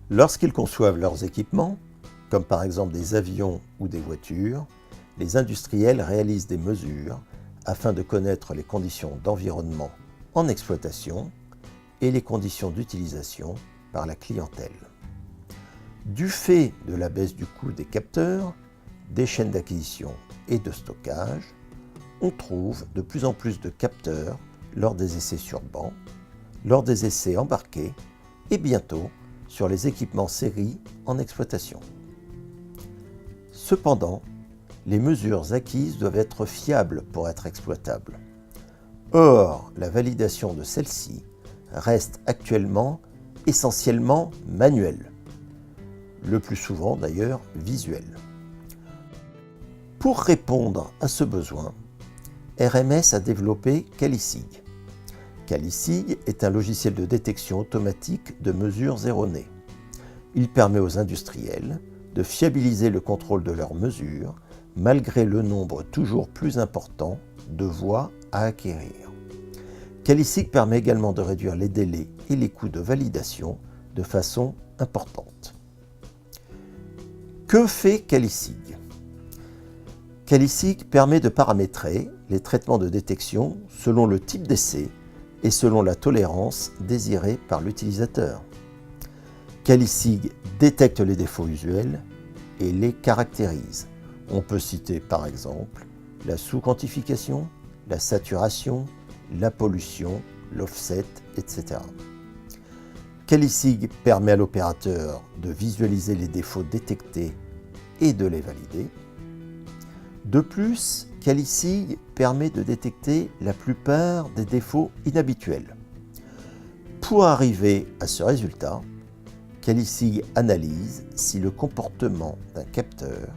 Lorsqu'ils conçoivent leurs équipements, comme par exemple des avions ou des voitures, les industriels réalisent des mesures afin de connaître les conditions d'environnement en exploitation et les conditions d'utilisation par la clientèle. Du fait de la baisse du coût des capteurs, des chaînes d'acquisition et de stockage, on trouve de plus en plus de capteurs lors des essais sur banc, lors des essais embarqués et bientôt sur les équipements série en exploitation. Cependant, les mesures acquises doivent être fiables pour être exploitables. Or, la validation de celles-ci reste actuellement essentiellement manuelle, le plus souvent d'ailleurs visuelle. Pour répondre à ce besoin, RMS a développé QualiSig. QualiSig est un logiciel de détection automatique de mesures erronées. Il permet aux industriels de fiabiliser le contrôle de leurs mesures malgré le nombre toujours plus important de voies à acquérir. QualiSig permet également de réduire les délais et les coûts de validation de façon importante. Que fait QualiSig ? QualiSig permet de paramétrer les traitements de détection selon le type d'essai et selon la tolérance désirée par l'utilisateur. QualiSig détecte les défauts usuels et les caractérise. On peut citer par exemple la sous-quantification, la saturation, la pollution, l'offset, etc. QualiSig permet à l'opérateur de visualiser les défauts détectés et de les valider. De plus, QualiSig permet de détecter la plupart des défauts inhabituels. Pour arriver à ce résultat, QualiSig analyse si le comportement d'un capteur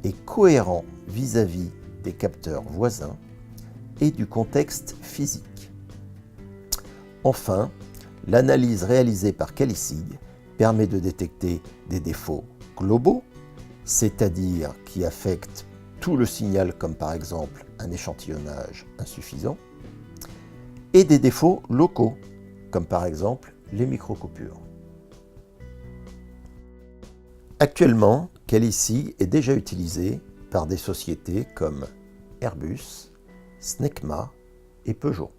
est cohérent vis-à-vis des capteurs voisins et du contexte physique. Enfin, l'analyse réalisée par QualiSig permet de détecter des défauts globaux, c'est-à-dire qui affectent tout le signal comme par exemple un échantillonnage insuffisant, et des défauts locaux comme par exemple les microcoupures. Actuellement, QualiSig est déjà utilisé par des sociétés comme Airbus, Snecma et Peugeot.